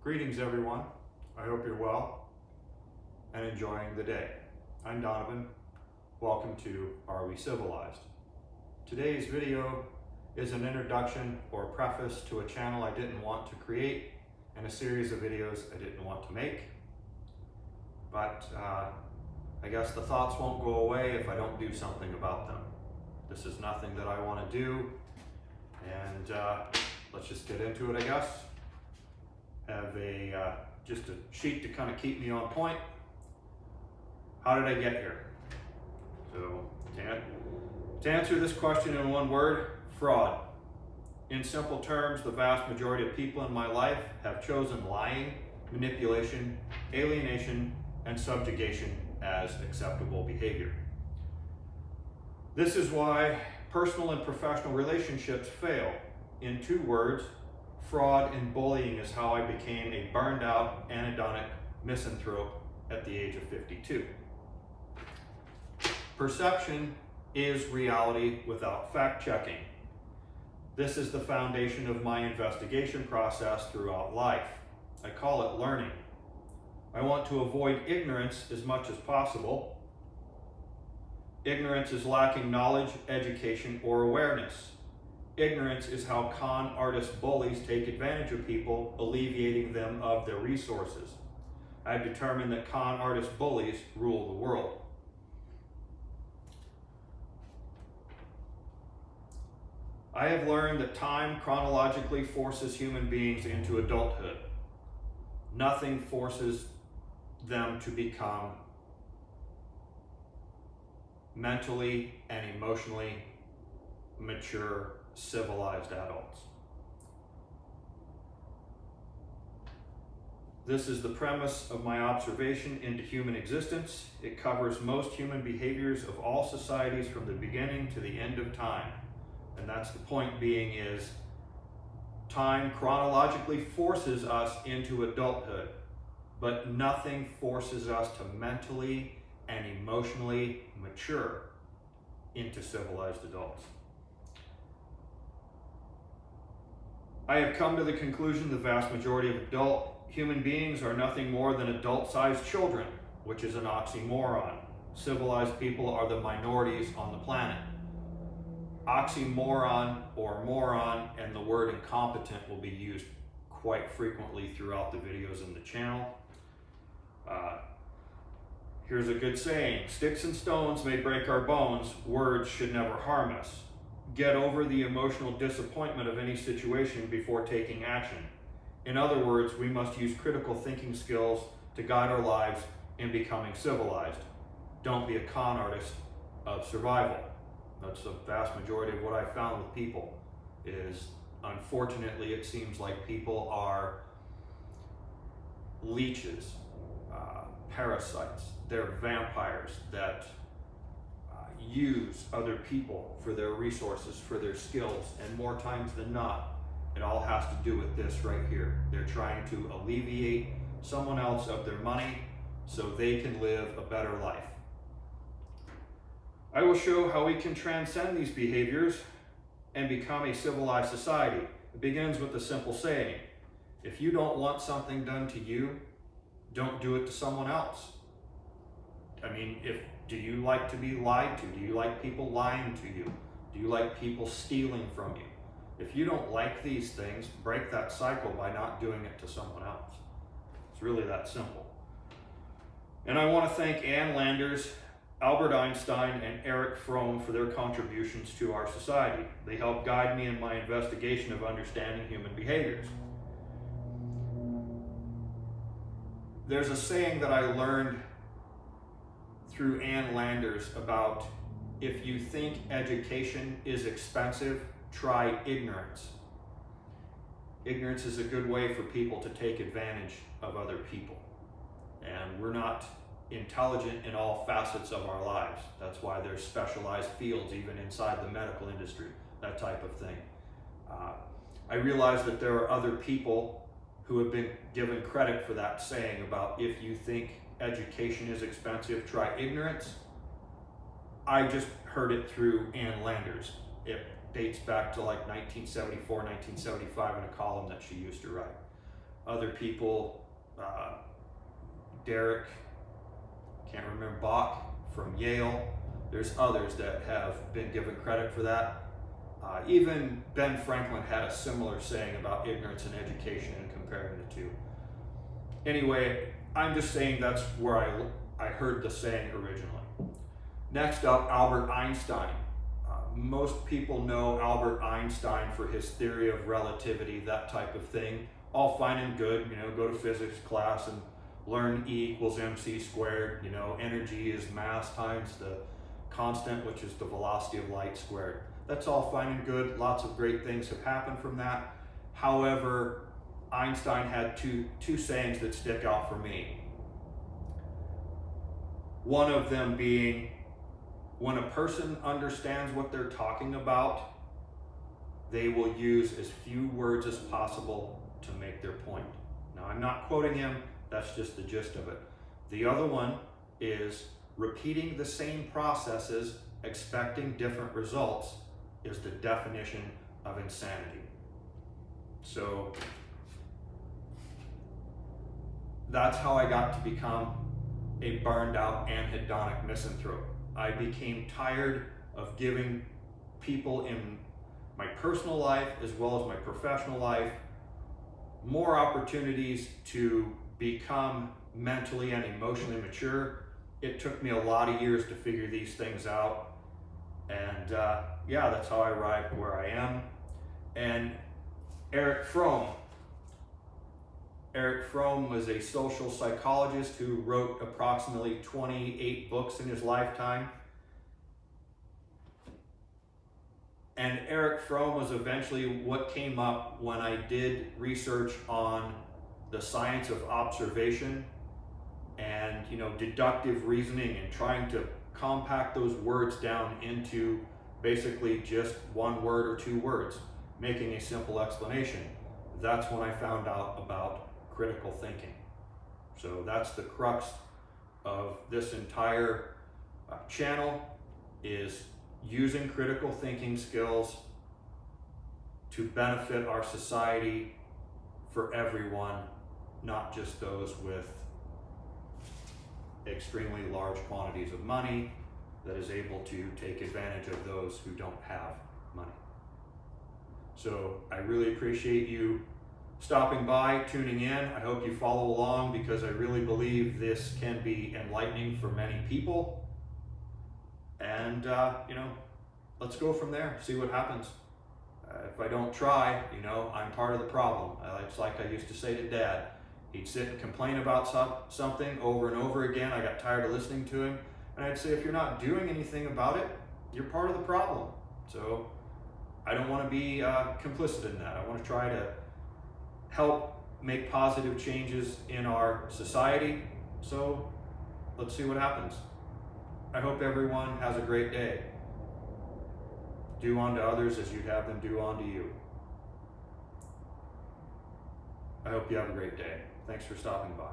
Greetings everyone, I hope you're well and enjoying the day. I'm Donovan, welcome to Are We Civilized? Today's video is an introduction or preface to a channel I didn't want to create and a series of videos I didn't want to make. But I guess the thoughts won't go away if I don't do something about them. This is nothing that I want to do, and let's just get into it, I guess. Have just a sheet to kind of keep me on point. How did I get here? So to answer this question in one word, fraud. In simple terms, the vast majority of people in my life have chosen lying, manipulation, alienation, and subjugation as acceptable behavior. This is why personal and professional relationships fail. In 2 words, fraud and bullying is how I became a burned out, anhedonic misanthrope at the age of 52. Perception is reality without fact checking. This is the foundation of my investigation process throughout life. I call it learning. I want to avoid ignorance as much as possible. Ignorance is lacking knowledge, education, or awareness. Ignorance is how con-artist-bullies take advantage of people, alleviating them of their resources. I've determined that con-artist-bullies rule the world. I have learned that time chronologically forces human beings into adulthood. Nothing forces them to become mentally and emotionally mature, civilized adults. This is the premise of my observation into human existence. It covers most human behaviors of all societies from the beginning to the end of time. And that's the point being is time chronologically forces us into adulthood, but nothing forces us to mentally and emotionally mature into civilized adults. I have come to the conclusion the vast majority of adult human beings are nothing more than adult-sized children, which is an oxymoron. Civilized people are the minorities on the planet. Oxymoron or moron and the word incompetent will be used quite frequently throughout the videos in the channel. Here's a good saying: sticks and stones may break our bones, words should never harm us. Get over the emotional disappointment of any situation before taking action. In other words, we must use critical thinking skills to guide our lives in becoming civilized. Don't be a con artist of survival. That's the vast majority of what I've found with people is, unfortunately, it seems like people are leeches, parasites. They're vampires that use other people for their resources, for their skills, and more times than not, it all has to do with this right here. They're trying to alleviate someone else of their money so they can live a better life. I will show how we can transcend these behaviors and become a civilized society. It begins with the simple saying: if you don't want something done to you, don't do it to someone else. I mean, do you like to be lied to? Do you like people lying to you? Do you like people stealing from you? If you don't like these things, break that cycle by not doing it to someone else. It's really that simple. And I want to thank Ann Landers, Albert Einstein, and Erich Fromm for their contributions to our society. They helped guide me in my investigation of understanding human behaviors. There's a saying that I learned through Ann Landers about, if you think education is expensive, try ignorance. Ignorance is a good way for people to take advantage of other people. And we're not intelligent in all facets of our lives. That's why there's specialized fields even inside the medical industry, that type of thing. I realize that there are other people who have been given credit for that saying about, if you think education is expensive, try ignorance. I just heard it through Ann Landers. It dates back to like 1974, 1975 in a column that she used to write. other people, Derek, can't remember, Bach from Yale. There's others that have been given credit for that. Even Ben Franklin had a similar saying about ignorance and education and comparing the two. Anyway, I'm just saying that's where I heard the saying originally. Next up, Albert Einstein. Most people know Albert Einstein for his theory of relativity, that type of thing. All fine and good, you know, go to physics class and learn E equals mc squared, you know, energy is mass times the constant, which is the velocity of light squared. That's all fine and good. Lots of great things have happened from that. However, Einstein had two sayings that stick out for me. One of them being, when a person understands what they're talking about, they will use as few words as possible to make their point. Now, I'm not quoting him, that's just the gist of it. The other one is repeating the same processes, expecting different results, is the definition of insanity. So that's how I got to become a burned out anhedonic misanthrope. I became tired of giving people in my personal life as well as my professional life more opportunities to become mentally and emotionally mature. It took me a lot of years to figure these things out. And yeah, that's how I arrived where I am. And Erich Fromm was a social psychologist who wrote approximately 28 books in his lifetime. And Erich Fromm was eventually what came up when I did research on the science of observation and, you know, deductive reasoning and trying to compact those words down into basically just one word or two words, making a simple explanation. That's when I found out about critical thinking. So that's the crux of this entire channel, is using critical thinking skills to benefit our society for everyone, not just those with extremely large quantities of money that is able to take advantage of those who don't have money. So I really appreciate you stopping by, tuning in. I hope you follow along, because I really believe this can be enlightening for many people. And, you know, let's go from there, see what happens. If I don't try, you know, I'm part of the problem. It's like I used to say to Dad. He'd sit and complain about something over and over again. I got tired of listening to him. And I'd say, if you're not doing anything about it, you're part of the problem. So I don't want to be complicit in that. I want to try to help make positive changes in our society. So let's see what happens. I hope everyone has a great day. Do unto others as you'd have them do unto you. I hope you have a great day. Thanks for stopping by.